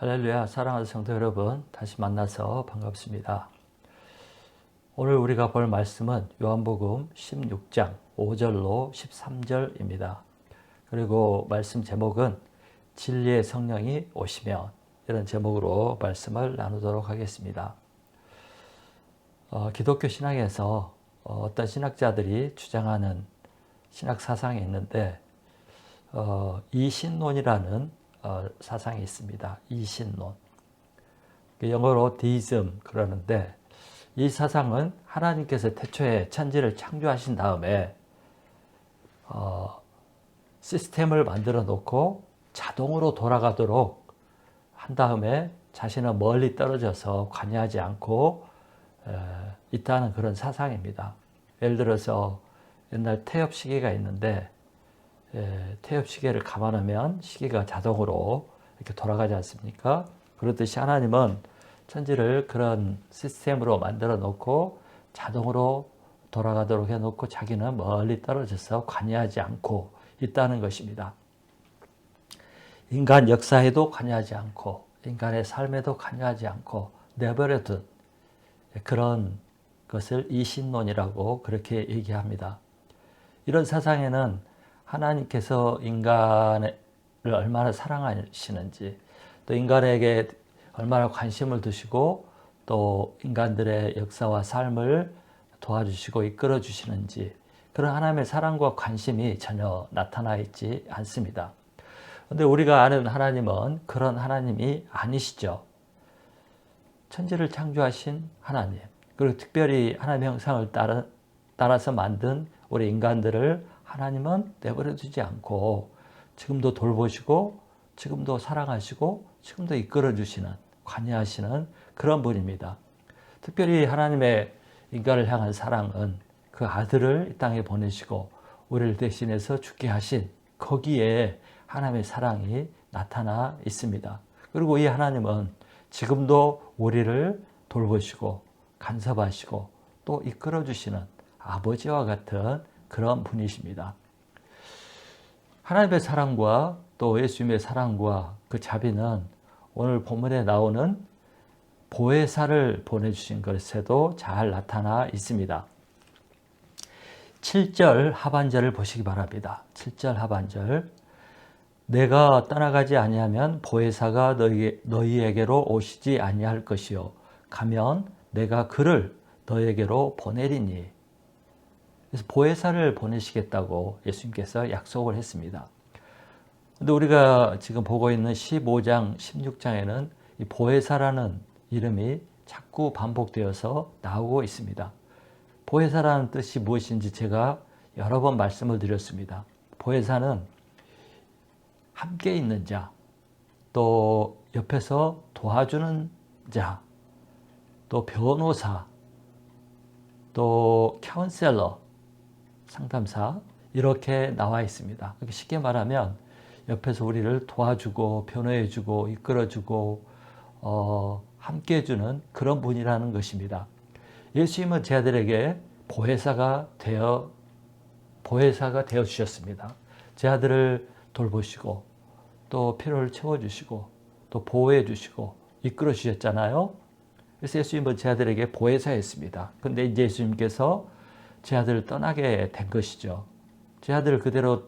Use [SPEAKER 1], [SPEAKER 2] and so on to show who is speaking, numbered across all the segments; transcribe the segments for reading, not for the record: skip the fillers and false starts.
[SPEAKER 1] 할렐루야, 사랑하는 성도 여러분, 다시 만나서 반갑습니다. 오늘 우리가 볼 말씀은 요한복음 16장 5절로 13절입니다. 그리고 말씀 제목은 진리의 성령이 오시면, 이런 제목으로 말씀을 나누도록 하겠습니다. 기독교 신학에서 어떤 신학자들이 주장하는 신학 사상이 있는데 이신론이라는 사상이 있습니다. 이신론. 영어로 deism 그러는데, 이 사상은 하나님께서 태초에 천지를 창조하신 다음에 시스템을 만들어 놓고 자동으로 돌아가도록 한 다음에 자신은 멀리 떨어져서 관여하지 않고 있다는 그런 사상입니다. 예를 들어서 옛날 태엽 시계가 있는데, 태엽 시계를 감아놓으면 시계가 자동으로 이렇게 돌아가지 않습니까? 그렇듯이 하나님은 천지를 그런 시스템으로 만들어 놓고 자동으로 돌아가도록 해놓고 자기는 멀리 떨어져서 관여하지 않고 있다는 것입니다. 인간 역사에도 관여하지 않고 인간의 삶에도 관여하지 않고 내버려둔 그런 것을 이신론이라고 그렇게 얘기합니다. 이런 사상에는 하나님께서 인간을 얼마나 사랑하시는지, 또 인간에게 얼마나 관심을 두시고 또 인간들의 역사와 삶을 도와주시고 이끌어 주시는지, 그런 하나님의 사랑과 관심이 전혀 나타나 있지 않습니다. 그런데 우리가 아는 하나님은 그런 하나님이 아니시죠. 천지를 창조하신 하나님, 그리고 특별히 하나님의 형상을 따라서 만든 우리 인간들을 하나님은 내버려 두지 않고 지금도 돌보시고 지금도 사랑하시고 지금도 이끌어 주시는, 관여하시는 그런 분입니다. 특별히 하나님의 인간을 향한 사랑은 그 아들을 이 땅에 보내시고 우리를 대신해서 죽게 하신, 거기에 하나님의 사랑이 나타나 있습니다. 그리고 이 하나님은 지금도 우리를 돌보시고 간섭하시고 또 이끌어 주시는 아버지와 같은 그런 분이십니다. 하나님의 사랑과 또 예수님의 사랑과 그 자비는 오늘 본문에 나오는 보혜사를 보내주신 것에도 잘 나타나 있습니다. 7절 하반절을 보시기 바랍니다. 7절 하반절. 내가 떠나가지 아니하면 보혜사가 너희에게로 오시지 아니할 것이요 가면 내가 그를 너희에게로 보내리니. 그래서 보혜사를 보내시겠다고 예수님께서 약속을 했습니다. 그런데 우리가 지금 보고 있는 15장, 16장에는 이 보혜사라는 이름이 자꾸 반복되어서 나오고 있습니다. 보혜사라는 뜻이 무엇인지 제가 여러 번 말씀을 드렸습니다. 보혜사는 함께 있는 자, 또 옆에서 도와주는 자, 또 변호사, 또 카운셀러, 상담사, 이렇게 나와 있습니다. 쉽게 말하면 옆에서 우리를 도와주고 변호해주고 이끌어주고 함께 해주는 그런 분이라는 것입니다. 예수님은 제 아들에게 보혜사가 되어 주셨습니다. 제 아들을 돌보시고 또 필요를 채워주시고 또 보호해 주시고 이끌어 주셨잖아요. 그래서 예수님은 제 아들에게 보혜사였습니다. 그런데 이제 예수님께서 제 아들을 떠나게 된 것이죠. 제 아들을 그대로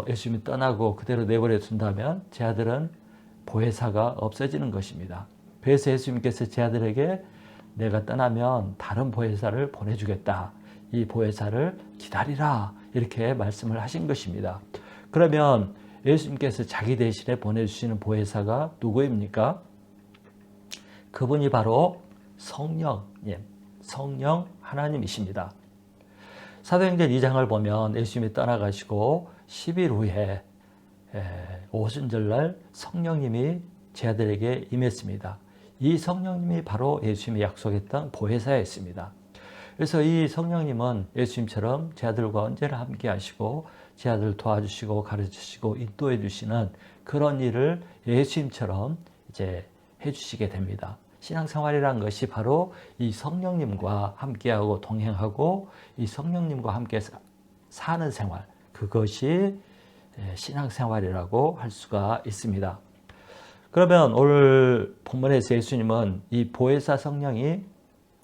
[SPEAKER 1] 예수님이 떠나고 그대로 내버려 둔다면 제 아들은 보혜사가 없어지는 것입니다. 그래서 예수님께서 제 아들에게 내가 떠나면 다른 보혜사를 보내주겠다, 이 보혜사를 기다리라, 이렇게 말씀을 하신 것입니다. 그러면 예수님께서 자기 대신에 보내주시는 보혜사가 누구입니까? 그분이 바로 성령님, 성령 하나님이십니다. 사도행전 2장을 보면 예수님이 떠나가시고 10일 후에 오순절날 성령님이 제 아들에게 임했습니다. 이 성령님이 바로 예수님이 약속했던 보혜사였습니다. 그래서 이 성령님은 예수님처럼 제 아들과 언제나 함께 하시고 제 아들을 도와주시고 가르치시고 인도해 주시는 그런 일을 예수님처럼 이제 해주시게 됩니다. 신앙생활이라는 것이 바로 이 성령님과 함께하고 동행하고 이 성령님과 함께 사는 생활, 그것이 신앙생활이라고 할 수가 있습니다. 그러면 오늘 본문에서 예수님은 이 보혜사 성령이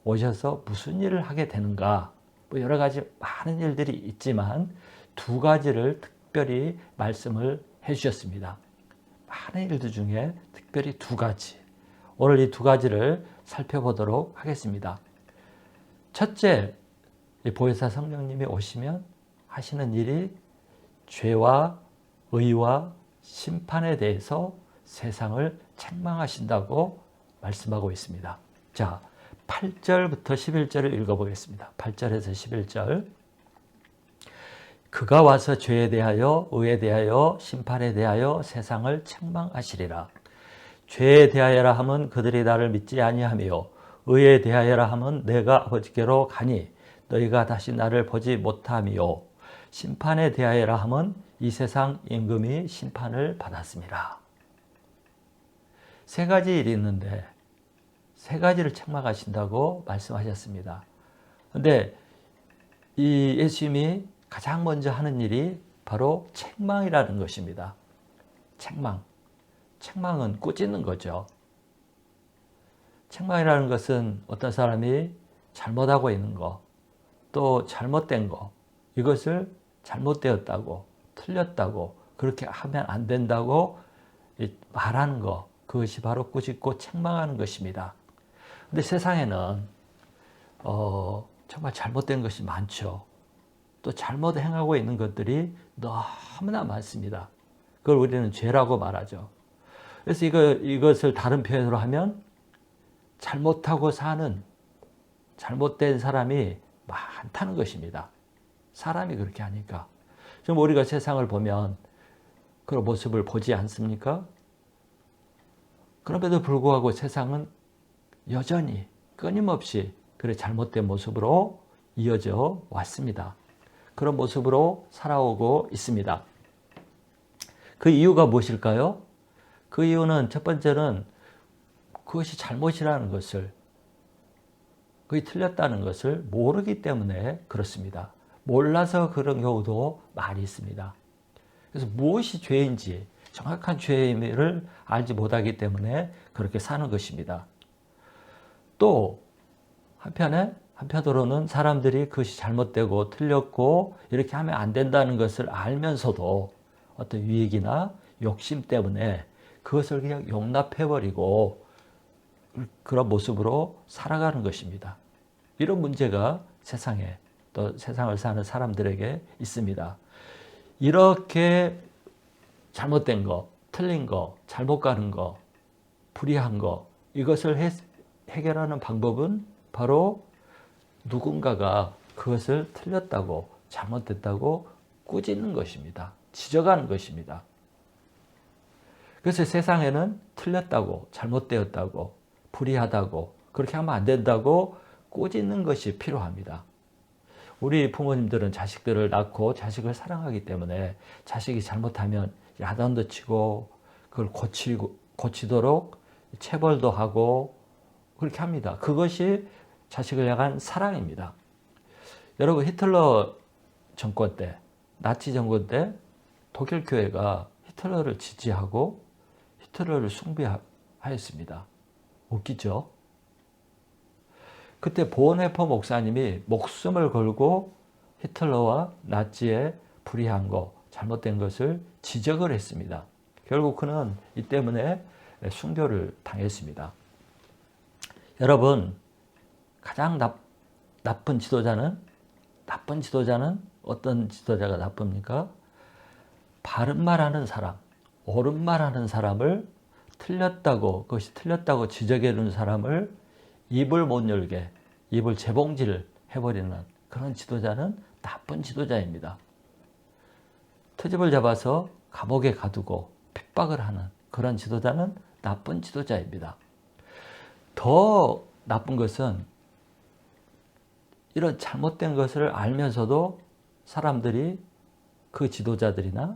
[SPEAKER 1] 오셔서 무슨 일을 하게 되는가? 뭐 여러 가지 많은 일들이 있지만 두 가지를 특별히 말씀을 해주셨습니다. 많은 일들 중에 특별히 두 가지. 오늘 이 두 가지를 살펴보도록 하겠습니다. 첫째, 이 보혜사 성령님이 오시면 하시는 일이 죄와 의와 심판에 대해서 세상을 책망하신다고 말씀하고 있습니다. 자, 8절부터 11절을 읽어보겠습니다. 8절에서 11절. 그가 와서 죄에 대하여 의에 대하여 심판에 대하여 세상을 책망하시리라. 죄에 대하여라 함은 그들이 나를 믿지 아니하며 의에 대하여라 함은 내가 아버지께로 가니 너희가 다시 나를 보지 못하며 심판에 대하여라 함은 이 세상 임금이 심판을 받았습니다. 세 가지 일이 있는데 세 가지를 책망하신다고 말씀하셨습니다. 그런데 이 예수님이 가장 먼저 하는 일이 바로 책망이라는 것입니다. 책망. 책망은 꾸짖는 거죠. 책망이라는 것은 어떤 사람이 잘못하고 있는 거, 또 잘못된 거, 이것을 잘못되었다고, 틀렸다고, 그렇게 하면 안 된다고 말하는 거, 그것이 바로 꾸짖고 책망하는 것입니다. 근데 세상에는 정말 잘못된 것이 많죠. 또 잘못 행하고 있는 것들이 너무나 많습니다. 그걸 우리는 죄라고 말하죠. 그래서 이것을 다른 표현으로 하면 잘못하고 사는 잘못된 사람이 많다는 것입니다. 사람이 그렇게 하니까. 지금 우리가 세상을 보면 그런 모습을 보지 않습니까? 그럼에도 불구하고 세상은 여전히 끊임없이 그런 잘못된 모습으로 이어져 왔습니다. 그런 모습으로 살아오고 있습니다. 그 이유가 무엇일까요? 그 이유는 첫 번째는 그것이 잘못이라는 것을, 그게 틀렸다는 것을 모르기 때문에 그렇습니다. 몰라서 그런 경우도 많이 있습니다. 그래서 무엇이 죄인지 정확한 죄의 의미를 알지 못하기 때문에 그렇게 사는 것입니다. 또 한편으로는 사람들이 그것이 잘못되고 틀렸고 이렇게 하면 안 된다는 것을 알면서도 어떤 유익이나 욕심 때문에 그것을 그냥 용납해버리고 그런 모습으로 살아가는 것입니다. 이런 문제가 세상에, 또 세상을 사는 사람들에게 있습니다. 이렇게 잘못된 거, 틀린 거, 잘못 가는 거, 불의한 거, 이것을 해결하는 방법은 바로 누군가가 그것을 틀렸다고, 잘못됐다고 꾸짖는 것입니다. 지적하는 것입니다. 그래서 세상에는 틀렸다고, 잘못되었다고, 불의하다고, 그렇게 하면 안 된다고 꾸짖는 것이 필요합니다. 우리 부모님들은 자식들을 낳고 자식을 사랑하기 때문에 자식이 잘못하면 야단도 치고 그걸 고치도록 체벌도 하고 그렇게 합니다. 그것이 자식을 향한 사랑입니다. 여러분, 히틀러 정권 때, 나치 정권 때 독일 교회가 히틀러를 지지하고 히틀러를 숭배하였습니다. 웃기죠? 그때 보은헤퍼 목사님이 목숨을 걸고 히틀러와 나치의 불의한 것, 잘못된 것을 지적을 했습니다. 결국 그는 이 때문에 순교를 당했습니다. 여러분, 가장 나쁜 지도자는 어떤 지도자가 나쁩니까? 바른 말하는 사람, 옳은 말하는 사람을 그것이 틀렸다고 지적해 주는 사람을 입을 못 열게, 입을 재봉질 해버리는 그런 지도자는 나쁜 지도자입니다. 트집을 잡아서 감옥에 가두고 핍박을 하는 그런 지도자는 나쁜 지도자입니다. 더 나쁜 것은 이런 잘못된 것을 알면서도 사람들이 그 지도자들이나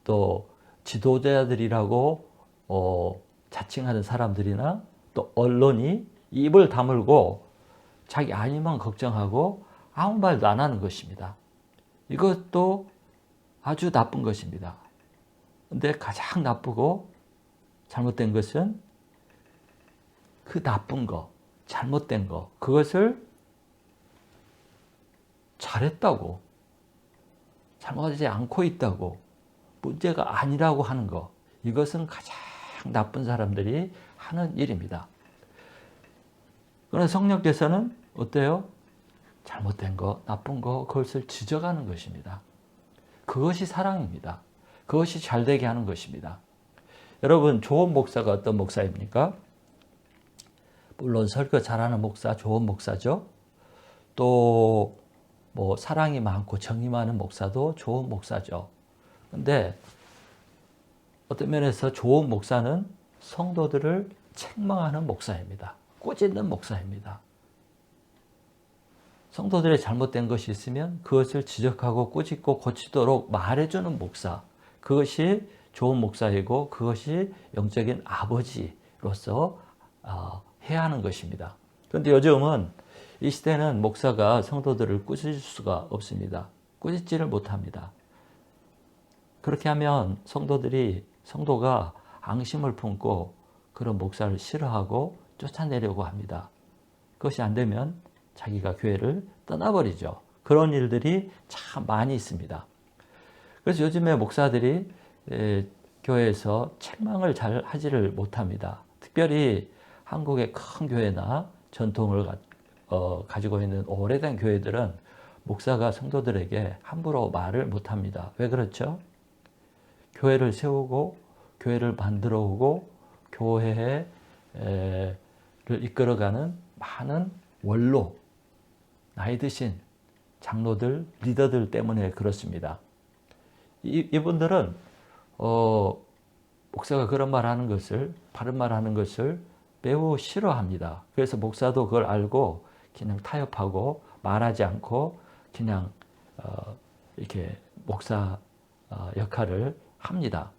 [SPEAKER 1] 또 지도자들이라고 자칭하는 사람들이나 또 언론이 입을 다물고 자기 안위만 걱정하고 아무 말도 안 하는 것입니다. 이것도 아주 나쁜 것입니다. 근데 가장 나쁘고 잘못된 것은 그 나쁜 거, 잘못된 거, 그것을 잘했다고, 잘못하지 않고 있다고, 문제가 아니라고 하는 거, 이것은 가장 나쁜 사람들이 하는 일입니다. 그러나 성령께서는 어때요? 잘못된 거, 나쁜 거, 그것을 지적하는 것입니다. 그것이 사랑입니다. 그것이 잘되게 하는 것입니다. 여러분, 좋은 목사가 어떤 목사입니까? 물론 설교 잘하는 목사, 좋은 목사죠. 또 뭐 사랑이 많고 정이 많은 목사도 좋은 목사죠. 근데 어떤 면에서 좋은 목사는 성도들을 책망하는 목사입니다. 꾸짖는 목사입니다. 성도들의 잘못된 것이 있으면 그것을 지적하고 꾸짖고 고치도록 말해주는 목사, 그것이 좋은 목사이고 그것이 영적인 아버지로서 해야 하는 것입니다. 그런데 요즘은 이 시대는 목사가 성도들을 꾸짖을 수가 없습니다. 꾸짖지를 못합니다. 그렇게 하면 성도가 앙심을 품고 그런 목사를 싫어하고 쫓아내려고 합니다. 그것이 안 되면 자기가 교회를 떠나버리죠. 그런 일들이 참 많이 있습니다. 그래서 요즘에 목사들이 교회에서 책망을 잘 하지를 못합니다. 특별히 한국의 큰 교회나 전통을 가지고 있는 오래된 교회들은 목사가 성도들에게 함부로 말을 못합니다. 왜 그렇죠? 교회를 세우고 교회를 만들어 오고 교회를 이끌어가는 많은 원로, 나이 드신 장로들, 리더들 때문에 그렇습니다. 이분들은 목사가 그런 말하는 것을, 바른 말하는 것을 매우 싫어합니다. 그래서 목사도 그걸 알고 그냥 타협하고 말하지 않고 그냥 이렇게 목사 역할을 합니다.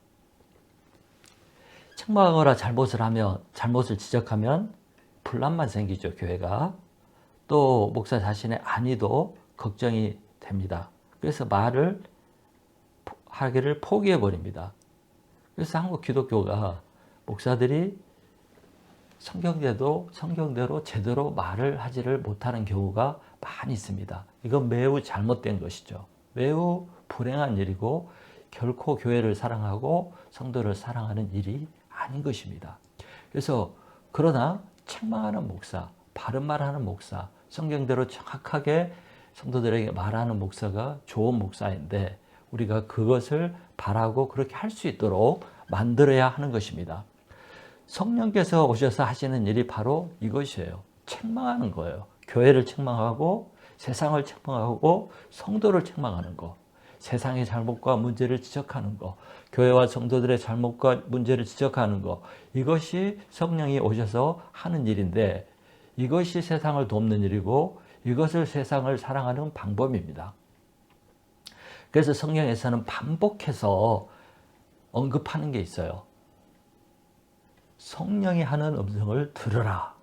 [SPEAKER 1] 책망하거나 잘못을 지적하면 분란만 생기죠, 교회가. 또 목사 자신의 안위도 걱정이 됩니다. 그래서 말을 하기를 포기해 버립니다. 그래서 한국 기독교가 목사들이 성경대로 제대로 말을 하지를 못하는 경우가 많이 있습니다. 이건 매우 잘못된 것이죠. 매우 불행한 일이고 결코 교회를 사랑하고 성도를 사랑하는 일이 아닌 것입니다. 그래서 그러나 책망하는 목사, 바른 말하는 목사, 성경대로 정확하게 성도들에게 말하는 목사가 좋은 목사인데 우리가 그것을 바라고 그렇게 할 수 있도록 만들어야 하는 것입니다. 성령께서 오셔서 하시는 일이 바로 이것이에요. 책망하는 거예요. 교회를 책망하고 세상을 책망하고 성도를 책망하는 거. 세상의 잘못과 문제를 지적하는 거. 교회와 성도들의 잘못과 문제를 지적하는 거. 이것이 성령이 오셔서 하는 일인데 이것이 세상을 돕는 일이고 이것을 세상을 사랑하는 방법입니다. 그래서 성경에서는 반복해서 언급하는 게 있어요. 성령이 하는 음성을 들으라.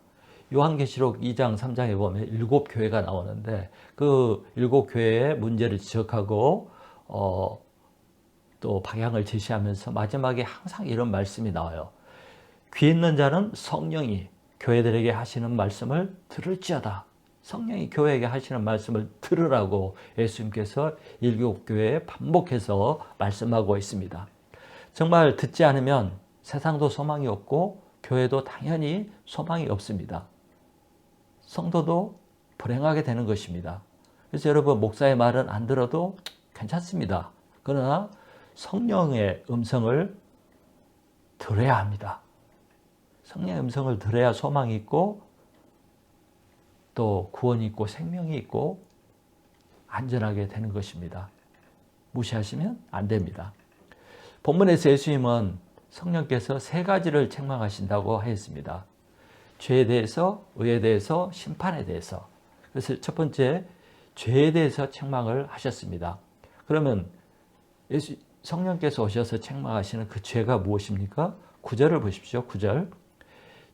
[SPEAKER 1] 요한계시록 2장 3장에 보면 7교회가 나오는데 그 7교회의 문제를 지적하고 또 방향을 제시하면서 마지막에 항상 이런 말씀이 나와요. 귀 있는 자는 성령이 교회들에게 하시는 말씀을 들을지어다. 성령이 교회에게 하시는 말씀을 들으라고 예수님께서 7교회에 반복해서 말씀하고 있습니다. 정말 듣지 않으면 세상도 소망이 없고 교회도 당연히 소망이 없습니다. 성도도 불행하게 되는 것입니다. 그래서 여러분 목사의 말은 안 들어도 괜찮습니다. 그러나 성령의 음성을 들어야 합니다. 성령의 음성을 들어야 소망이 있고 또 구원이 있고 생명이 있고 안전하게 되는 것입니다. 무시하시면 안 됩니다. 본문에서 예수님은 성령께서 3가지를 책망하신다고 하였습니다. 죄에 대해서, 의에 대해서, 심판에 대해서. 그래서 첫 번째, 죄에 대해서 책망을 하셨습니다. 그러면 성령께서 오셔서 책망하시는 그 죄가 무엇입니까? 9절을 보십시오. 9절.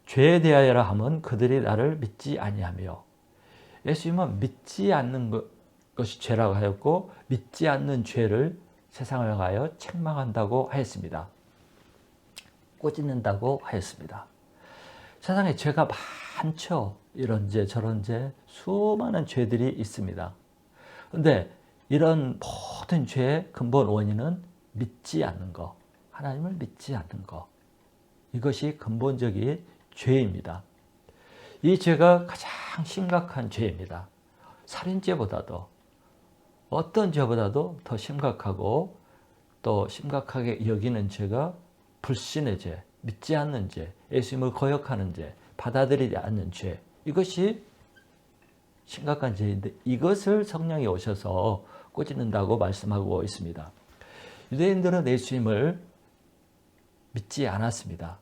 [SPEAKER 1] 죄에 대하여라 하면 그들이 나를 믿지 아니하며. 예수님은 믿지 않는 것이 죄라고 하였고 믿지 않는 죄를 세상을 향하여 책망한다고 하였습니다. 꼬집는다고 하였습니다. 세상에 죄가 많죠. 이런 죄 저런 죄 수많은 죄들이 있습니다. 그런데 이런 모든 죄의 근본 원인은 믿지 않는 것, 하나님을 믿지 않는 것, 이것이 근본적인 죄입니다. 이 죄가 가장 심각한 죄입니다. 살인죄보다도 어떤 죄보다도 더 심각하고 또 심각하게 여기는 죄가 불신의 죄, 믿지 않는 죄, 예수님을 거역하는 죄, 받아들이지 않는 죄, 이것이 심각한 죄인데 이것을 성령이 오셔서 꼬집는다고 말씀하고 있습니다. 유대인들은 예수님을 믿지 않았습니다.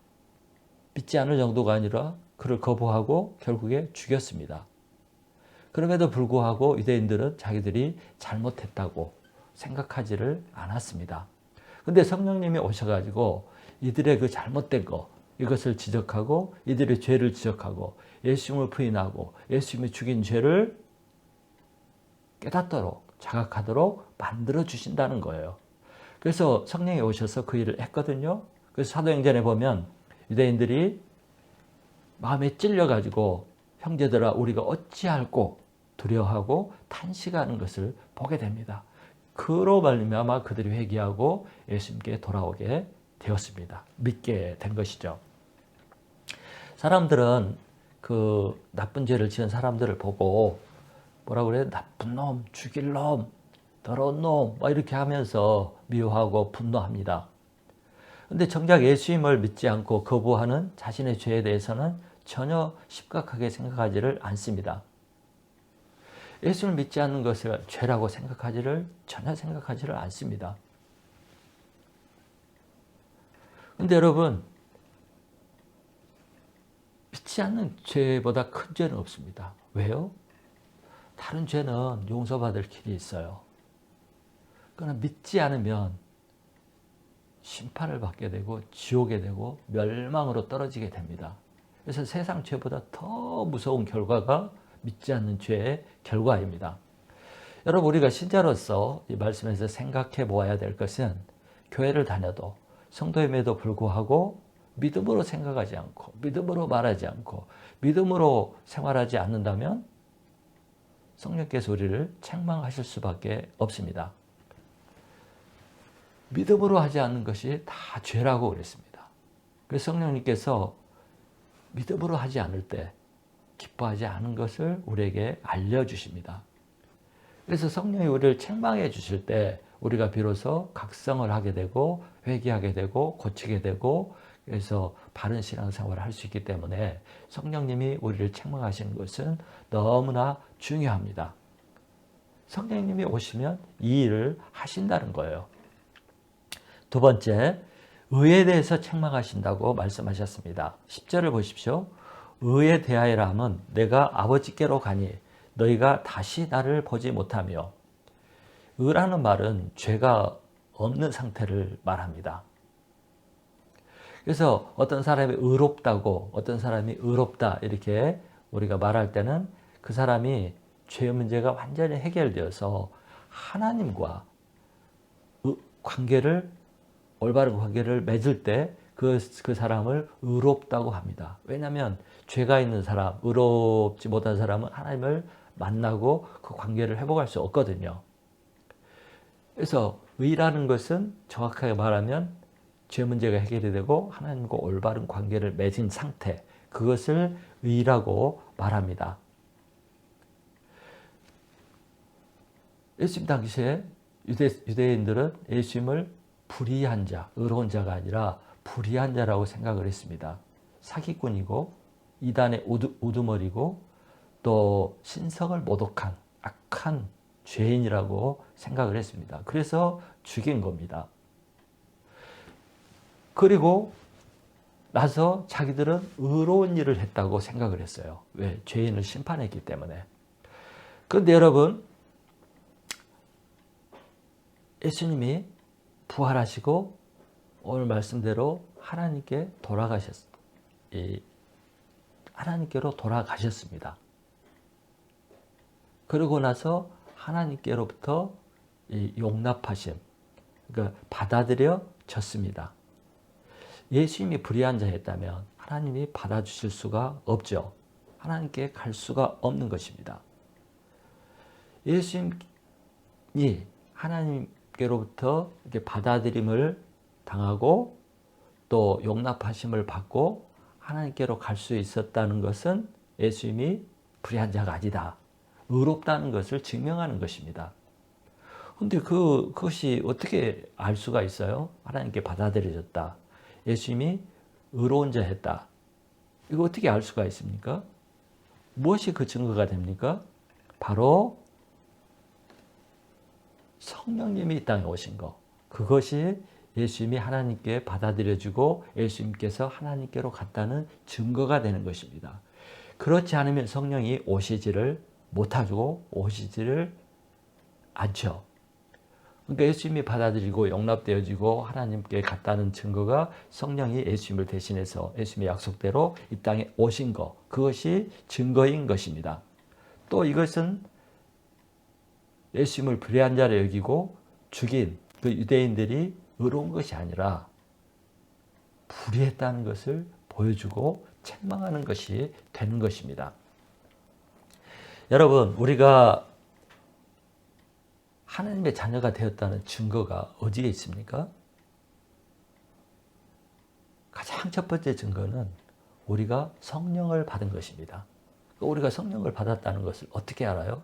[SPEAKER 1] 믿지 않을 정도가 아니라 그를 거부하고 결국에 죽였습니다. 그럼에도 불구하고 유대인들은 자기들이 잘못했다고 생각하지를 않았습니다. 그런데 성령님이 오셔가지고 이들의 그 잘못된 거, 이것을 지적하고 이들의 죄를 지적하고 예수님을 부인하고 예수님이 죽인 죄를 깨닫도록 자각하도록 만들어 주신다는 거예요. 그래서 성령이 오셔서 그 일을 했거든요. 그래서 사도행전에 보면 유대인들이 마음에 찔려가지고 형제들아 우리가 어찌할꼬 두려워하고 탄식하는 것을 보게 됩니다. 그로 말미암아 그들이 회개하고 예수님께 돌아오게 되었습니다. 믿게 된 것이죠. 사람들은 그 나쁜 죄를 지은 사람들을 보고 뭐라고 그래요? 나쁜 놈, 죽일 놈, 더러운 놈 이렇게 하면서 미워하고 분노합니다. 그런데 정작 예수님을 믿지 않고 거부하는 자신의 죄에 대해서는 전혀 심각하게 생각하지를 않습니다. 예수를 믿지 않는 것을 죄라고 전혀 생각하지를 않습니다. 그런데 여러분, 믿지 않는 죄보다 큰 죄는 없습니다. 왜요? 다른 죄는 용서받을 길이 있어요. 그러나 믿지 않으면 심판을 받게 되고 지옥에 되고 멸망으로 떨어지게 됩니다. 그래서 세상 죄보다 더 무서운 결과가 믿지 않는 죄의 결과입니다. 여러분, 우리가 신자로서 이 말씀에서 생각해 보아야 될 것은 교회를 다녀도 성도임에도 불구하고 믿음으로 생각하지 않고 믿음으로 말하지 않고 믿음으로 생활하지 않는다면 성령께서 우리를 책망하실 수밖에 없습니다. 믿음으로 하지 않는 것이 다 죄라고 그랬습니다. 그래서 성령님께서 믿음으로 하지 않을 때 기뻐하지 않은 것을 우리에게 알려주십니다. 그래서 성령이 우리를 책망해 주실 때 우리가 비로소 각성을 하게 되고 회개하게 되고 고치게 되고 그래서 바른 신앙생활을 할 수 있기 때문에 성령님이 우리를 책망하시는 것은 너무나 중요합니다. 성령님이 오시면 이 일을 하신다는 거예요. 두 번째, 의에 대해서 책망하신다고 말씀하셨습니다. 10절을 보십시오. 의에 대하여라 함은 내가 아버지께로 가니 너희가 다시 나를 보지 못하며, 의라는 말은 죄가 없는 상태를 말합니다. 그래서 어떤 사람이 의롭다고 어떤 사람이 의롭다 이렇게 우리가 말할 때는 그 사람이 죄의 문제가 완전히 해결되어서 하나님과 올바른 관계를 맺을 때 그 사람을 의롭다고 합니다. 왜냐하면 죄가 있는 사람, 의롭지 못한 사람은 하나님을 만나고 그 관계를 회복할 수 없거든요. 그래서 의라는 것은 정확하게 말하면 죄 문제가 해결이 되고 하나님과 올바른 관계를 맺은 상태, 그것을 의라고 말합니다. 예수님 당시에 유대인들은 예수님을 불의한 자, 의로운 자가 아니라 불의한 자라고 생각을 했습니다. 사기꾼이고 이단의 우두머리고 또 신성을 모독한 악한 죄인이라고 생각을 했습니다. 그래서 죽인 겁니다. 그리고 나서 자기들은 의로운 일을 했다고 생각을 했어요. 왜? 죄인을 심판했기 때문에. 그런데 여러분, 예수님이 부활하시고 오늘 말씀대로 하나님께로 돌아가셨습니다. 그러고 나서 하나님께로부터 용납하심, 그러니까 받아들여졌습니다. 예수님이 불의한 자였다면 하나님이 받아주실 수가 없죠. 하나님께 갈 수가 없는 것입니다. 예수님이 하나님께로부터 이렇게 받아들임을 당하고 또 용납하심을 받고 하나님께로 갈 수 있었다는 것은 예수님이 불의한 자가 아니다, 의롭다는 것을 증명하는 것입니다. 근데 그것이 어떻게 알 수가 있어요? 하나님께 받아들여졌다, 예수님이 의로운 자였다. 이거 어떻게 알 수가 있습니까? 무엇이 그 증거가 됩니까? 바로 성령님이 이 땅에 오신 것. 그것이 예수님이 하나님께 받아들여지고 예수님께서 하나님께로 갔다는 증거가 되는 것입니다. 그렇지 않으면 성령이 오시지를 못하고 오시지를 않죠. 그러니까 예수님이 받아들이고 용납되어지고 하나님께 갔다는 증거가 성령이 예수님을 대신해서 예수님의 약속대로 이 땅에 오신 것, 그것이 증거인 것입니다. 또 이것은 예수님을 불의한 자로 여기고 죽인 그 유대인들이 의로운 것이 아니라 불의했다는 것을 보여주고 책망하는 것이 되는 것입니다. 여러분, 우리가 하나님의 자녀가 되었다는 증거가 어디에 있습니까? 가장 첫 번째 증거는 우리가 성령을 받은 것입니다. 우리가 성령을 받았다는 것을 어떻게 알아요?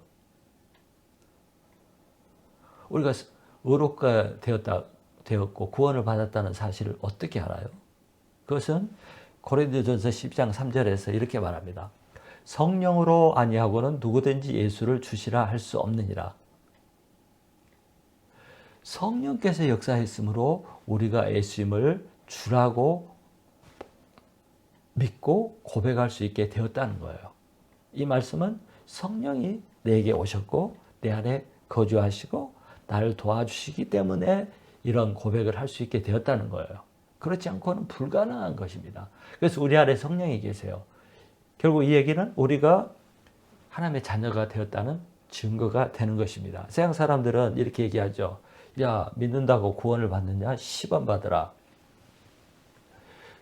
[SPEAKER 1] 우리가 의롭게 되었고 구원을 받았다는 사실을 어떻게 알아요? 그것은 고린도전서 12장 3절에서 이렇게 말합니다. 성령으로 아니하고는 누구든지 예수를 주시라 할 수 없느니라. 성령께서 역사했으므로 우리가 예수님을 주라고 믿고 고백할 수 있게 되었다는 거예요. 이 말씀은 성령이 내게 오셨고 내 안에 거주하시고 나를 도와주시기 때문에 이런 고백을 할 수 있게 되었다는 거예요. 그렇지 않고는 불가능한 것입니다. 그래서 우리 안에 성령이 계세요. 결국 이 얘기는 우리가 하나님의 자녀가 되었다는 증거가 되는 것입니다. 세상 사람들은 이렇게 얘기하죠. 야, 믿는다고 구원을 받느냐? 10원 받으라.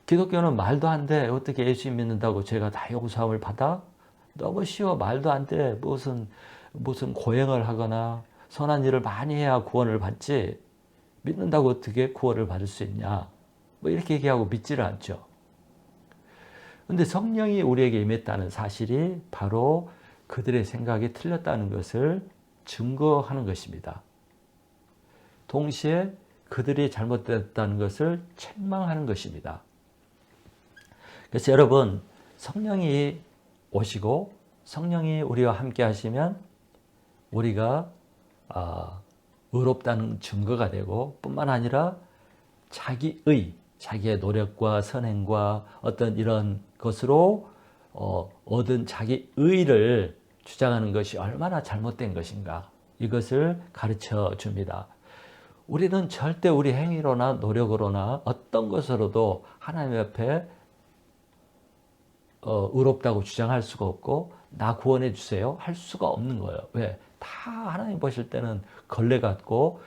[SPEAKER 1] 기독교는 말도 안 돼. 어떻게 예수님 믿는다고 죄가 다 용서함을 받아? 너무 쉬워. 말도 안 돼. 무슨 고행을 하거나 선한 일을 많이 해야 구원을 받지. 믿는다고 어떻게 구원을 받을 수 있냐? 뭐 이렇게 얘기하고 믿지를 않죠. 근데 성령이 우리에게 임했다는 사실이 바로 그들의 생각이 틀렸다는 것을 증거하는 것입니다. 동시에 그들이 잘못됐다는 것을 책망하는 것입니다. 그래서 여러분, 성령이 오시고 성령이 우리와 함께 하시면 우리가 의롭다는 증거가 되고 뿐만 아니라 자기의 노력과 선행과 어떤 이런 것으로 얻은 자기 의를 주장하는 것이 얼마나 잘못된 것인가, 이것을 가르쳐 줍니다. 우리는 절대 우리 행위로나 노력으로나 어떤 것으로도 하나님 앞에 의롭다고 주장할 수가 없고 나 구원해 주세요 할 수가 없는 거예요. 왜? 다 하나님 보실 때는 걸레 같고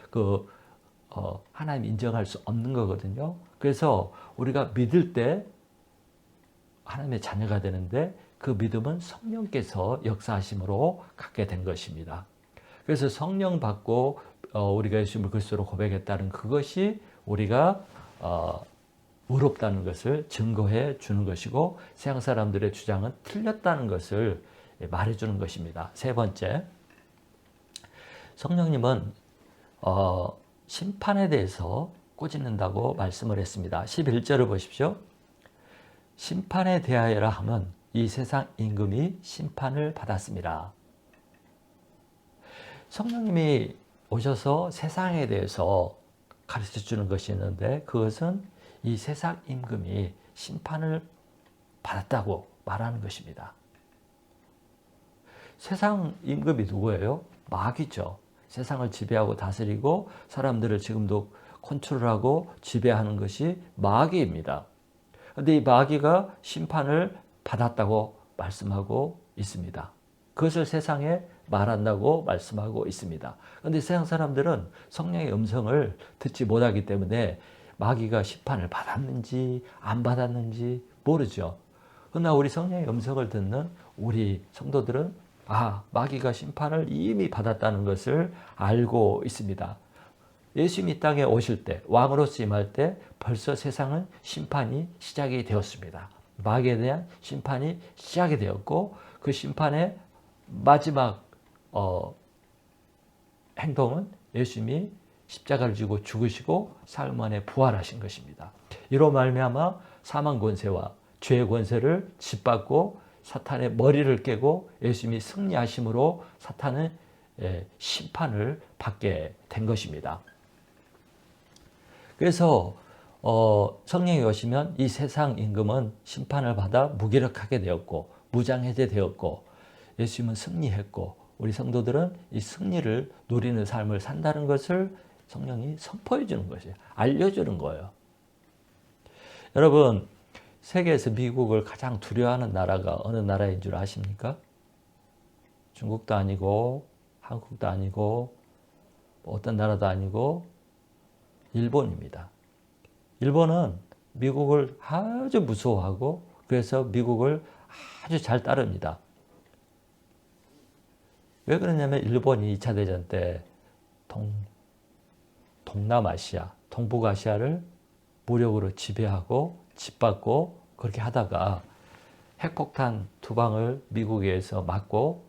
[SPEAKER 1] 하나님 인정할 수 없는 거거든요. 그래서 우리가 믿을 때 하나님의 자녀가 되는데 그 믿음은 성령께서 역사하심으로 갖게 된 것입니다. 그래서 성령 받고 우리가 예수님을 그리스도로 고백했다는 그것이 우리가 의롭다는 것을 증거해 주는 것이고 세상 사람들의 주장은 틀렸다는 것을 말해 주는 것입니다. 세 번째, 성령님은 심판에 대해서 꾸짖는다고 말씀을 했습니다. 11절을 보십시오. 심판에 대하여라 하면 이 세상 임금이 심판을 받았습니다. 성령님이 오셔서 세상에 대해서 가르쳐 주는 것이 있는데 그것은 이 세상 임금이 심판을 받았다고 말하는 것입니다. 세상 임금이 누구예요? 마귀죠. 세상을 지배하고 다스리고 사람들을 지금도 컨트롤하고 지배하는 것이 마귀입니다. 그런데 이 마귀가 심판을 받았다고 말씀하고 있습니다. 그것을 세상에 말한다고 말씀하고 있습니다. 그런데 세상 사람들은 성령의 음성을 듣지 못하기 때문에 마귀가 심판을 받았는지 안 받았는지 모르죠. 그러나 우리 성령의 음성을 듣는 우리 성도들은 마귀가 심판을 이미 받았다는 것을 알고 있습니다. 예수님이 이 땅에 오실 때, 왕으로서 임할 때 벌써 세상은 심판이 시작이 되었습니다. 마귀에 대한 심판이 시작이 되었고, 그 심판의 마지막 행동은 예수님이 십자가를 지고 죽으시고 사흘 만에 부활하신 것입니다. 이로 말미암아 사망 권세와 죄의 권세를 짓밟고 사탄의 머리를 깨고 예수님이 승리하심으로 사탄은 심판을 받게 된 것입니다. 그래서 성령이 오시면 이 세상 임금은 심판을 받아 무기력하게 되었고 무장해제되었고 예수님은 승리했고 우리 성도들은 이 승리를 누리는 삶을 산다는 것을 성령이 선포해 주는 것이에요. 알려주는 거예요. 여러분, 세계에서 미국을 가장 두려워하는 나라가 어느 나라인 줄 아십니까? 중국도 아니고 한국도 아니고 어떤 나라도 아니고 일본입니다. 일본은 미국을 아주 무서워하고 그래서 미국을 아주 잘 따릅니다. 왜 그러냐면 일본이 2차 대전 때 동남아시아, 동북아시아를 무력으로 지배하고 짓밟고 그렇게 하다가 핵폭탄 2방을 미국에서 맞고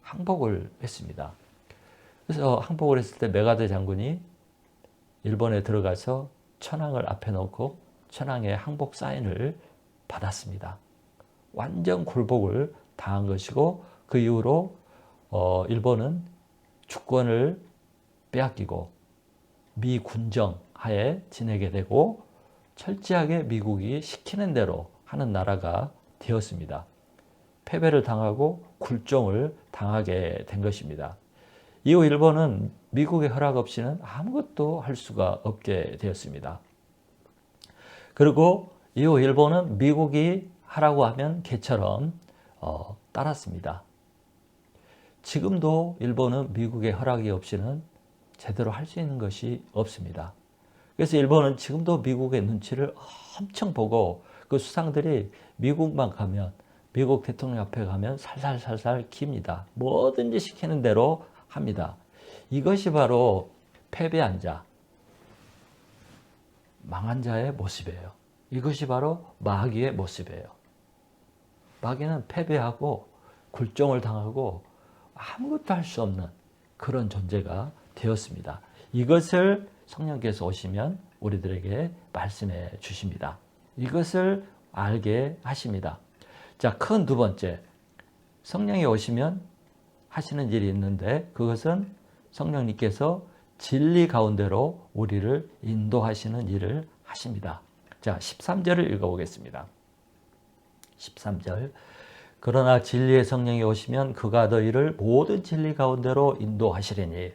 [SPEAKER 1] 항복을 했습니다. 그래서 항복을 했을 때 메가더 장군이 일본에 들어가서 천황을 앞에 놓고 천황의 항복 사인을 받았습니다. 완전 굴복을 당한 것이고 그 이후로 일본은 주권을 빼앗기고 미 군정 하에 지내게 되고 철저하게 미국이 시키는 대로 하는 나라가 되었습니다. 패배를 당하고 굴종을 당하게 된 것입니다. 이후 일본은 미국의 허락 없이는 아무것도 할 수가 없게 되었습니다. 그리고 이후 일본은 미국이 하라고 하면 개처럼 따랐습니다. 지금도 일본은 미국의 허락이 없이는 제대로 할 수 있는 것이 없습니다. 그래서 일본은 지금도 미국의 눈치를 엄청 보고 그 수상들이 미국만 가면 미국 대통령 앞에 가면 살살살살 깁니다. 뭐든지 시키는 대로 합니다. 이것이 바로 패배한 자, 망한 자의 모습이에요. 이것이 바로 마귀의 모습이에요. 마귀는 패배하고 굴종을 당하고 아무것도 할 수 없는 그런 존재가 되었습니다. 이것을 성령께서 오시면 우리들에게 말씀해 주십니다. 이것을 알게 하십니다. 자, 큰 두 번째, 성령이 오시면 하시는 일이 있는데 그것은 성령님께서 진리 가운데로 우리를 인도하시는 일을 하십니다. 자, 13절을 읽어보겠습니다. 13절. 그러나 진리의 성령이 오시면 그가 너희를 모든 진리 가운데로 인도하시리니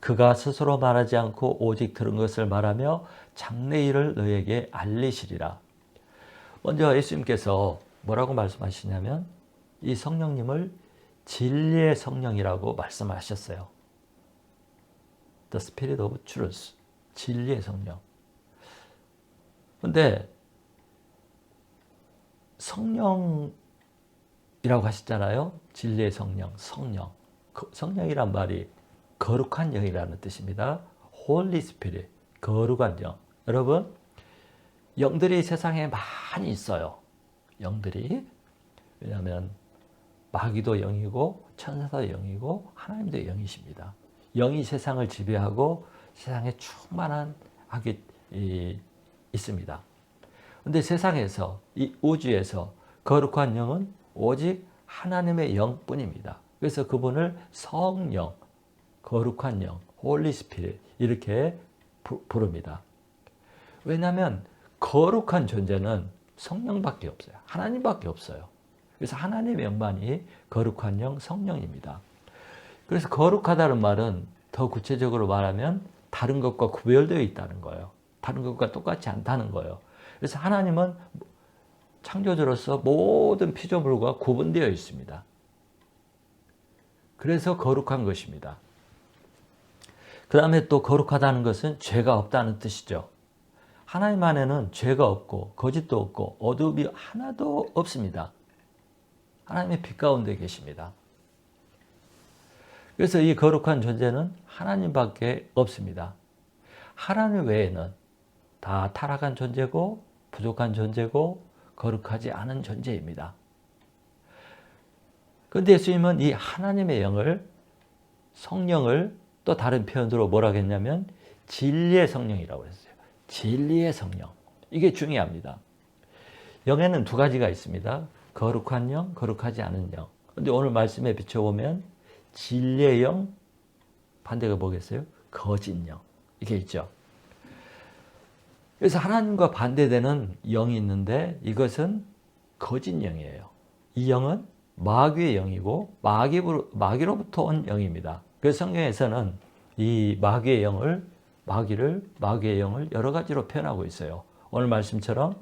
[SPEAKER 1] 그가 스스로 말하지 않고 오직 들은 것을 말하며 장래 일을 너희에게 알리시리라. 먼저 예수님께서 뭐라고 말씀하시냐면 이 성령님을 진리의 성령이라고 말씀하셨어요. The Spirit of Truth. 진리의 성령. 근데 성령이라고 하셨잖아요. 진리의 성령, 성령. 성령이란 말이 거룩한 영이라는 뜻입니다. Holy Spirit, 거룩한 영. 여러분, 영들이 세상에 많이 있어요. 영들이. 왜냐하면 마귀도 영이고 천사도 영이고 하나님도 영이십니다. 영이 세상을 지배하고 세상에 충만한 악이 있습니다. 그런데 세상에서 이 우주에서 거룩한 영은 오직 하나님의 영뿐입니다. 그래서 그분을 성령, 거룩한 영, 홀리 스피릿 이렇게 부릅니다. 왜냐하면 거룩한 존재는 성령밖에 없어요. 하나님밖에 없어요. 그래서 하나님의 영만이 거룩한 영, 성령입니다. 그래서 거룩하다는 말은 더 구체적으로 말하면 다른 것과 구별되어 있다는 거예요. 다른 것과 똑같지 않다는 거예요. 그래서 하나님은 창조주로서 모든 피조물과 구분되어 있습니다. 그래서 거룩한 것입니다. 그 다음에 또 거룩하다는 것은 죄가 없다는 뜻이죠. 하나님 안에는 죄가 없고 거짓도 없고 어둠이 하나도 없습니다. 하나님의 빛 가운데 계십니다. 그래서 이 거룩한 존재는 하나님밖에 없습니다. 하나님 외에는 다 타락한 존재고 부족한 존재고 거룩하지 않은 존재입니다. 그런데 예수님은 이 하나님의 영을, 성령을 또 다른 표현으로 뭐라고 했냐면 진리의 성령이라고 했어요. 진리의 성령. 이게 중요합니다. 영에는 두 가지가 있습니다. 거룩한 영, 거룩하지 않은 영. 그런데 오늘 말씀에 비춰보면 진리의 영, 반대가 뭐겠어요? 거짓 영. 이게 있죠. 그래서 하나님과 반대되는 영이 있는데 이것은 거짓 영이에요. 이 영은 마귀의 영이고 마귀로부터 온 영입니다. 그래서 성경에서는 이 마귀의 영을 여러 가지로 표현하고 있어요. 오늘 말씀처럼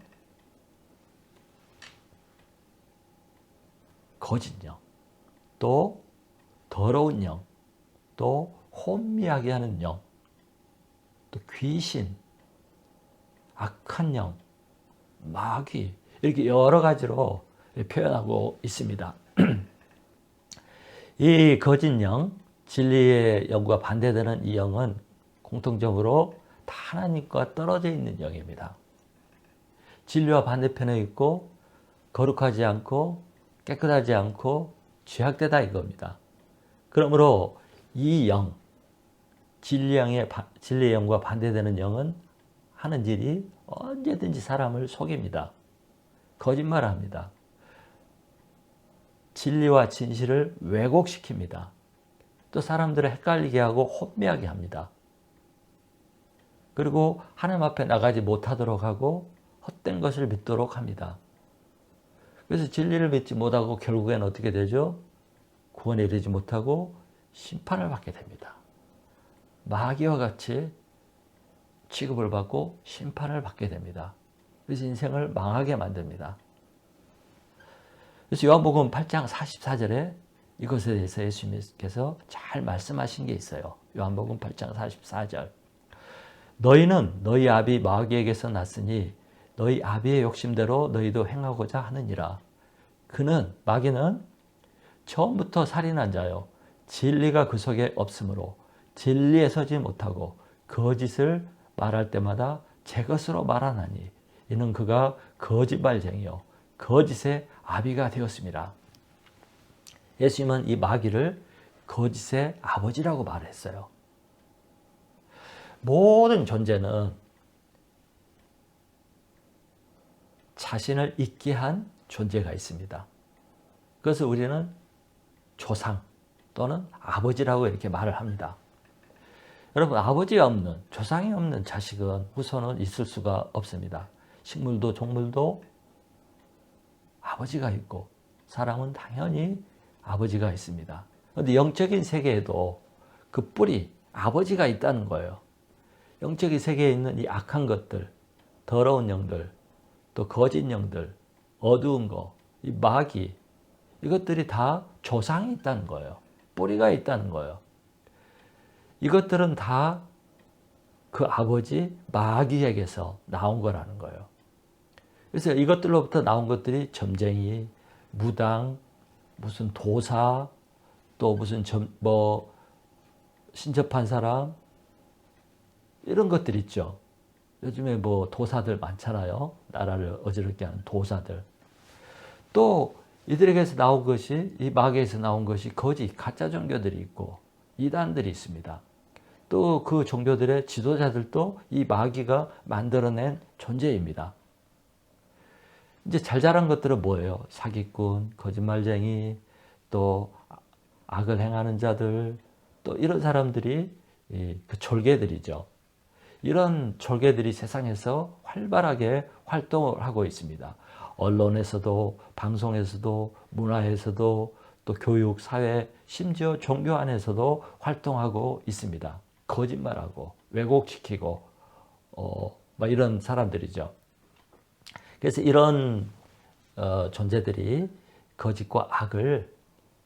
[SPEAKER 1] 거짓 영, 또 더러운 영, 또 혼미하게 하는 영, 또 귀신, 악한 영, 마귀 이렇게 여러 가지로 표현하고 있습니다. 이 거짓 영, 진리의 영과 반대되는 이 영은 공통적으로 다 하나님과 떨어져 있는 영입니다. 진리와 반대편에 있고 거룩하지 않고 깨끗하지 않고 죄악되다 이겁니다. 그러므로 이 영, 진리의 영과 반대되는 영은 하는 일이 언제든지 사람을 속입니다. 거짓말합니다. 진리와 진실을 왜곡시킵니다. 또 사람들을 헷갈리게 하고 혼미하게 합니다. 그리고 하나님 앞에 나가지 못하도록 하고 헛된 것을 믿도록 합니다. 그래서 진리를 믿지 못하고 결국엔 어떻게 되죠? 구원에 이르지 못하고 심판을 받게 됩니다. 마귀와 같이 취급을 받고 심판을 받게 됩니다. 그래서 인생을 망하게 만듭니다. 그래서 요한복음 8장 44절에 이것에 대해서 예수님께서 잘 말씀하신 게 있어요. 요한복음 8장 44절. 너희는 너희 아비 마귀에게서 났으니 너희 아비의 욕심대로 너희도 행하고자 하느니라. 마귀는 처음부터 살인한 자요. 진리가 그 속에 없으므로 진리에 서지 못하고 거짓을 말할 때마다 제 것으로 말하나니 이는 그가 거짓말쟁이요 거짓의 아비가 되었습니다. 예수님은 이 마귀를 거짓의 아버지라고 말했어요. 모든 존재는 자신을 잊게 한 존재가 있습니다. 그래서 우리는 조상 또는 아버지라고 이렇게 말을 합니다. 여러분, 아버지가 없는, 조상이 없는 자식은 후손은 있을 수가 없습니다. 식물도 종물도 아버지가 있고 사람은 당연히 아버지가 있습니다. 그런데 영적인 세계에도 그 뿌리, 아버지가 있다는 거예요. 영적인 세계에 있는 이 악한 것들, 더러운 영들, 또 거짓 영들, 어두운 거, 이 마귀, 이것들이 다 조상이 있다는 거예요. 뿌리가 있다는 거예요. 이것들은 다 그 아버지 마귀에게서 나온 거라는 거예요. 그래서 이것들로부터 나온 것들이 점쟁이, 무당, 무슨 도사, 또 무슨 신접한 사람, 이런 것들 있죠. 요즘에 도사들 많잖아요. 나라를 어지럽게 하는 도사들. 또 이들에게서 나온 것이, 이 마귀에서 나온 것이 거짓, 가짜 종교들이 있고 이단들이 있습니다. 또 그 종교들의 지도자들도 이 마귀가 만들어낸 존재입니다. 이제 잘 자란 것들은 뭐예요? 사기꾼, 거짓말쟁이, 또 악을 행하는 자들, 또 이런 사람들이 그 졸개들이죠. 이런 졸개들이 세상에서 활발하게 활동을 하고 있습니다. 언론에서도, 방송에서도, 문화에서도, 또 교육, 사회, 심지어 종교 안에서도 활동하고 있습니다. 거짓말하고 왜곡시키고 이런 사람들이죠. 그래서 이런 존재들이 거짓과 악을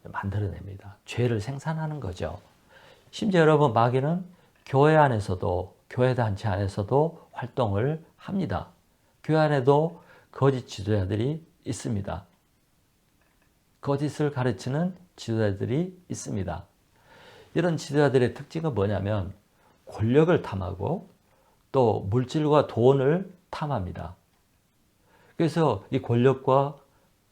[SPEAKER 1] 만들어냅니다. 죄를 생산하는 거죠. 심지어 여러분, 마귀는 교회 안에서도, 교회 단체 안에서도 활동을 합니다. 교회 안에도 거짓 지도자들이 있습니다. 거짓을 가르치는 지도자들이 있습니다. 이런 지도자들의 특징은 뭐냐면 권력을 탐하고 또 물질과 돈을 탐합니다. 그래서 이 권력과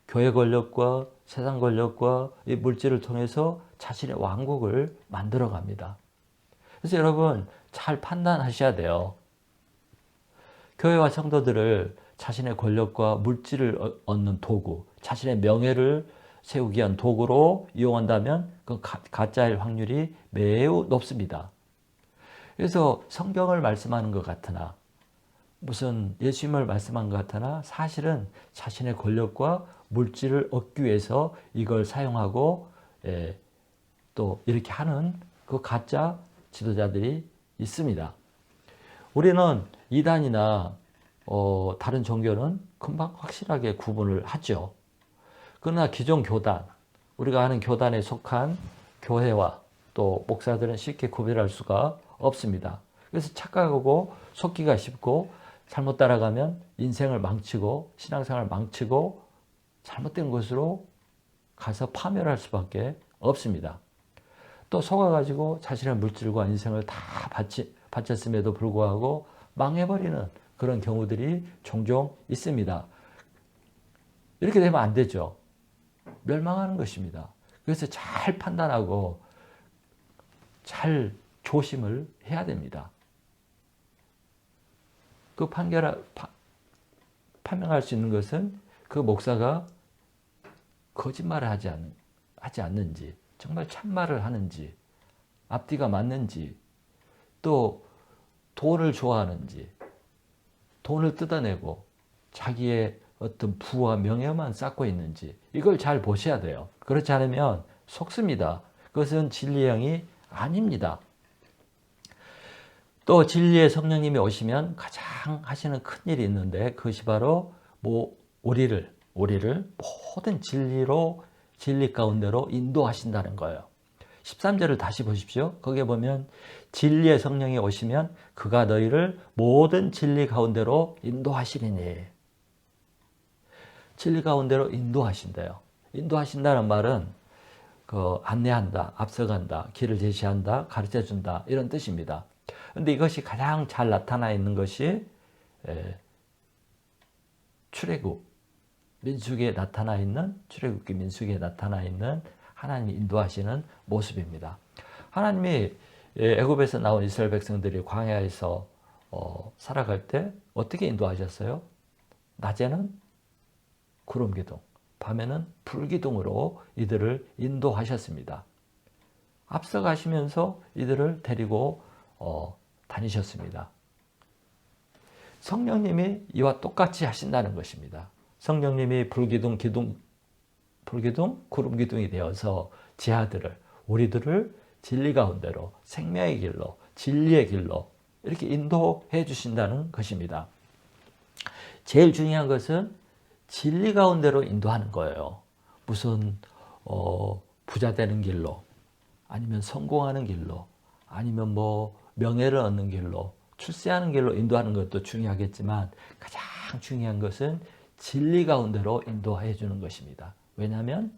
[SPEAKER 1] 교회 권력과 세상 권력과 이 물질을 통해서 자신의 왕국을 만들어 갑니다. 그래서 여러분 잘 판단하셔야 돼요. 교회와 성도들을 자신의 권력과 물질을 얻는 도구, 자신의 명예를 세우기 위한 도구로 이용한다면 그 가짜일 확률이 매우 높습니다. 그래서 성경을 말씀하는 것 같으나 무슨 예수님을 말씀한 것 같으나 사실은 자신의 권력과 물질을 얻기 위해서 이걸 사용하고 또 이렇게 하는 그 가짜 지도자들이 있습니다. 우리는 이단이나 다른 종교는 금방 확실하게 구분을 하죠. 그러나 기존 교단, 우리가 아는 교단에 속한 교회와 또 목사들은 쉽게 구별할 수가 없습니다. 그래서 착각하고 속기가 쉽고 잘못 따라가면 인생을 망치고 신앙생활을 망치고 잘못된 것으로 가서 파멸할 수밖에 없습니다. 또 속아가지고 자신의 물질과 인생을 다 바쳤음에도 불구하고 망해버리는 그런 경우들이 종종 있습니다. 이렇게 되면 안 되죠. 멸망하는 것입니다. 그래서 잘 판단하고 잘 조심을 해야 됩니다. 그 판명할 수 있는 것은 그 목사가 거짓말을 하지 않는지, 정말 참말을 하는지, 앞뒤가 맞는지, 또 돈을 좋아하는지, 돈을 뜯어내고 자기의 어떤 부와 명예만 쌓고 있는지 이걸 잘 보셔야 돼요. 그렇지 않으면 속습니다. 그것은 진리의 영이 아닙니다. 또 진리의 성령님이 오시면 가장 하시는 큰 일이 있는데 그것이 바로 우리를 모든 진리 가운데로 인도하신다는 거예요. 13절을 다시 보십시오. 거기에 보면 진리의 성령이 오시면 그가 너희를 모든 진리 가운데로 인도하시리니. 진리 가운데로 인도하신대요. 인도하신다는 말은 안내한다, 앞서간다, 길을 제시한다, 가르쳐준다 이런 뜻입니다. 그런데 이것이 가장 잘 나타나 있는 것이 출애굽 민수기에 나타나 있는 출애굽기 민수기에 나타나 있는 하나님이 인도하시는 모습입니다. 하나님이 애굽에서 나온 이스라엘 백성들이 광야에서 살아갈 때 어떻게 인도하셨어요? 낮에는 구름 기둥, 밤에는 불 기둥으로 이들을 인도하셨습니다. 앞서가시면서 이들을 데리고 다니셨습니다. 성령님이 이와 똑같이 하신다는 것입니다. 성령님이 불기둥, 구름 기둥이 되어서 우리들을 진리 가운데로, 생명의 길로, 진리의 길로 이렇게 인도해 주신다는 것입니다. 제일 중요한 것은 진리 가운데로 인도하는 거예요. 무슨 부자 되는 길로, 아니면 성공하는 길로, 아니면 명예를 얻는 길로, 출세하는 길로 인도하는 것도 중요하겠지만 가장 중요한 것은 진리 가운데로 인도해 주는 것입니다. 왜냐하면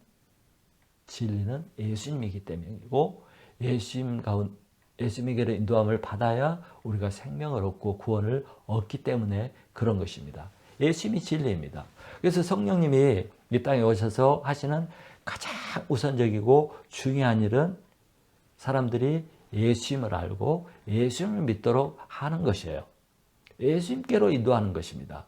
[SPEAKER 1] 진리는 예수님이기 때문이고 예수님에게로 인도함을 받아야 우리가 생명을 얻고 구원을 얻기 때문에 그런 것입니다. 예수님이 진리입니다. 그래서 성령님이 이 땅에 오셔서 하시는 가장 우선적이고 중요한 일은 사람들이 예수님을 알고 예수님을 믿도록 하는 것이에요. 예수님께로 인도하는 것입니다.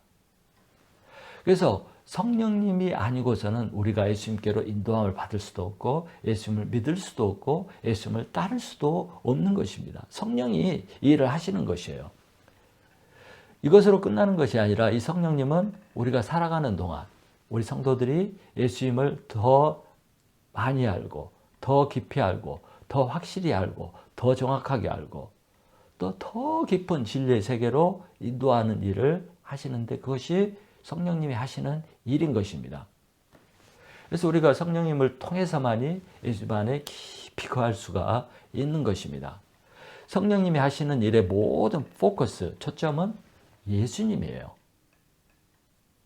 [SPEAKER 1] 그래서 성령님이 아니고서는 우리가 예수님께로 인도함을 받을 수도 없고 예수님을 믿을 수도 없고 예수님을 따를 수도 없는 것입니다. 성령이 이 일을 하시는 것이에요. 이것으로 끝나는 것이 아니라 이 성령님은 우리가 살아가는 동안 우리 성도들이 예수님을 더 많이 알고 더 깊이 알고 더 확실히 알고 더 정확하게 알고 또 더 깊은 진리의 세계로 인도하는 일을 하시는데 그것이 성령님이 하시는 일인 것입니다. 그래서 우리가 성령님을 통해서만이 예수 안에 깊이 거할 수가 있는 것입니다. 성령님이 하시는 일의 모든 포커스, 초점은 예수님이에요.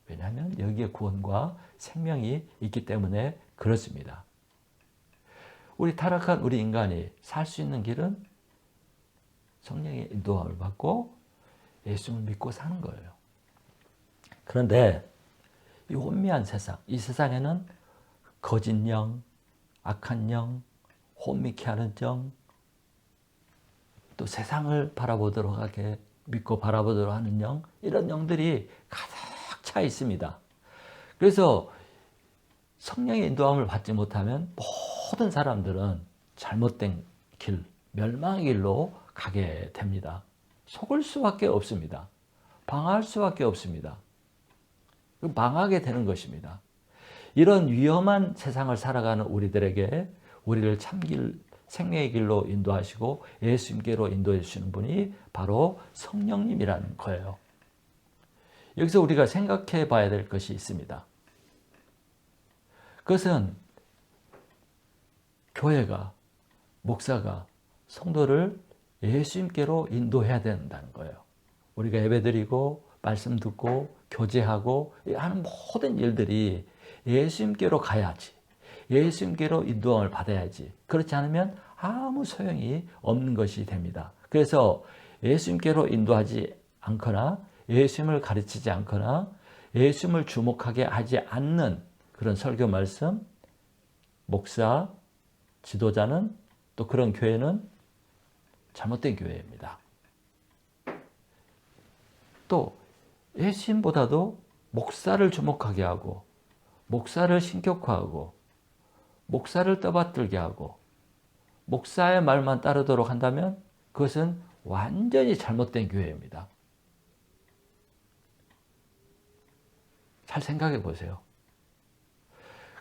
[SPEAKER 1] 왜냐하면 여기에 구원과 생명이 있기 때문에 그렇습니다. 우리 타락한 우리 인간이 살 수 있는 길은 성령의 인도함을 받고 예수를 믿고 사는 거예요. 그런데 이 혼미한 세상, 이 세상에는 거짓 영, 악한 영, 혼미케 하는 영, 또 세상을 바라보도록 하게 믿고 바라보도록 하는 영, 이런 영들이 가득 차 있습니다. 그래서 성령의 인도함을 받지 못하면 모든 사람들은 잘못된 길, 멸망의 길로 가게 됩니다. 속을 수밖에 없습니다. 방황할 수밖에 없습니다. 망하게 되는 것입니다. 이런 위험한 세상을 살아가는 우리들에게 우리를 참길, 생명의 길로 인도하시고 예수님께로 인도해 주시는 분이 바로 성령님이라는 거예요. 여기서 우리가 생각해 봐야 될 것이 있습니다. 그것은 교회가, 목사가 성도를 예수님께로 인도해야 된다는 거예요. 우리가 예배드리고 말씀 듣고 교제하고 하는 모든 일들이 예수님께로 가야지. 예수님께로 인도함을 받아야지. 그렇지 않으면 아무 소용이 없는 것이 됩니다. 그래서 예수님께로 인도하지 않거나 예수님을 가르치지 않거나 예수님을 주목하게 하지 않는 그런 설교 말씀, 목사, 지도자는 또 그런 교회는 잘못된 교회입니다. 또 예수님보다도 목사를 주목하게 하고 목사를 신격화하고 목사를 떠받들게 하고 목사의 말만 따르도록 한다면 그것은 완전히 잘못된 교회입니다. 잘 생각해 보세요.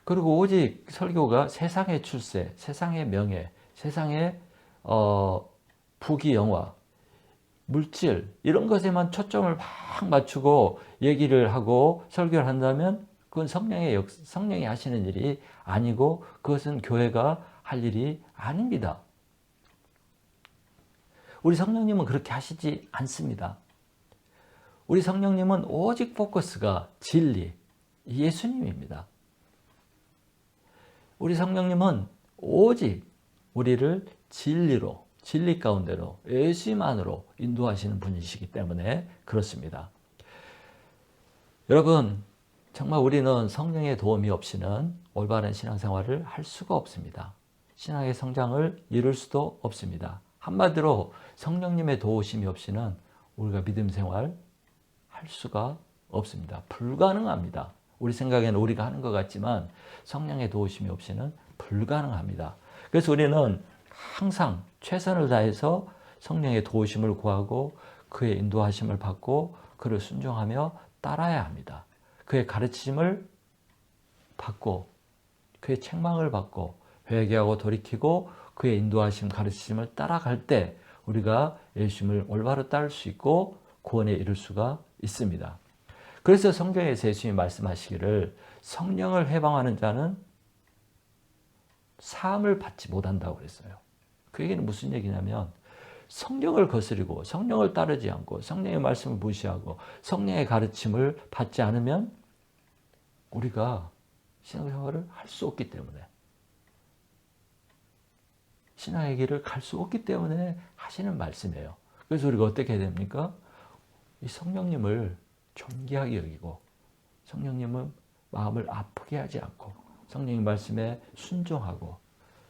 [SPEAKER 1] 그리고 오직 설교가 세상의 출세, 세상의 명예, 세상의 부귀영화, 물질 이런 것에만 초점을 막 맞추고 얘기를 하고 설교를 한다면 그건 성령이 하시는 일이 아니고 그것은 교회가 할 일이 아닙니다. 우리 성령님은 그렇게 하시지 않습니다. 우리 성령님은 오직 포커스가 진리, 예수님입니다. 우리 성령님은 오직 우리를 진리로, 진리 가운데로, 예수님 안으로 인도하시는 분이시기 때문에 그렇습니다. 여러분, 정말 우리는 성령의 도움이 없이는 올바른 신앙생활을 할 수가 없습니다. 신앙의 성장을 이룰 수도 없습니다. 한마디로 성령님의 도우심이 없이는 우리가 믿음 생활 할 수가 없습니다. 불가능합니다. 우리 생각에는 우리가 하는 것 같지만 성령의 도우심이 없이는 불가능합니다. 그래서 우리는 항상 최선을 다해서 성령의 도우심을 구하고 그의 인도하심을 받고 그를 순종하며 따라야 합니다. 그의 가르침을 받고 그의 책망을 받고 회개하고 돌이키고 그의 인도하심 가르침을 따라갈 때 우리가 예수님을 올바로 따를 수 있고 구원에 이를 수가 있습니다. 그래서 성경에서 예수님이 말씀하시기를 성령을 해방하는 자는 사함을 받지 못한다고 그랬어요. 그 얘기는 무슨 얘기냐면 성령을 거스리고 성령을 따르지 않고 성령의 말씀을 무시하고 성령의 가르침을 받지 않으면 우리가 신앙생활을 할 수 없기 때문에 신앙의 길을 갈 수 없기 때문에 하시는 말씀이에요. 그래서 우리가 어떻게 해야 됩니까? 이 성령님을 존귀하게 여기고 성령님은 마음을 아프게 하지 않고 성령님 말씀에 순종하고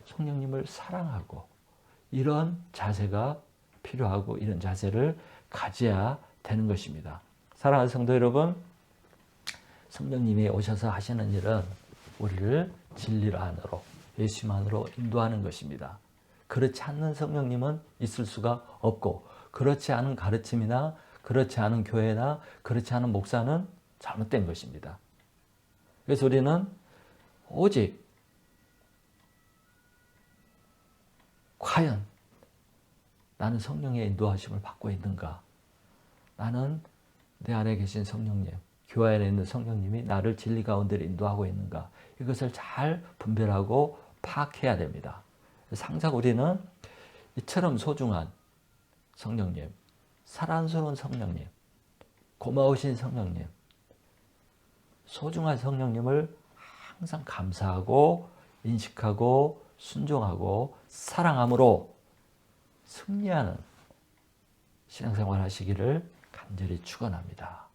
[SPEAKER 1] 성령님을 사랑하고 이런 자세가 필요하고 이런 자세를 가져야 되는 것입니다. 사랑하는 성도 여러분, 성령님이 오셔서 하시는 일은 우리를 진리 안으로 예수님 안으로 인도하는 것입니다. 그렇지 않는 성령님은 있을 수가 없고 그렇지 않은 가르침이나 그렇지 않은 교회나 그렇지 않은 목사는 잘못된 것입니다. 그래서 우리는 오직 과연 나는 성령의 인도하심을 받고 있는가? 나는 내 안에 계신 성령님, 교회 안에 있는 성령님이 나를 진리 가운데로 인도하고 있는가, 이것을 잘 분별하고 파악해야 됩니다. 항상 우리는 이처럼 소중한 성령님, 사랑스러운 성령님, 고마우신 성령님, 소중한 성령님을 항상 감사하고 인식하고 순종하고 사랑함으로 승리하는 신앙생활 하시기를 간절히 축원합니다.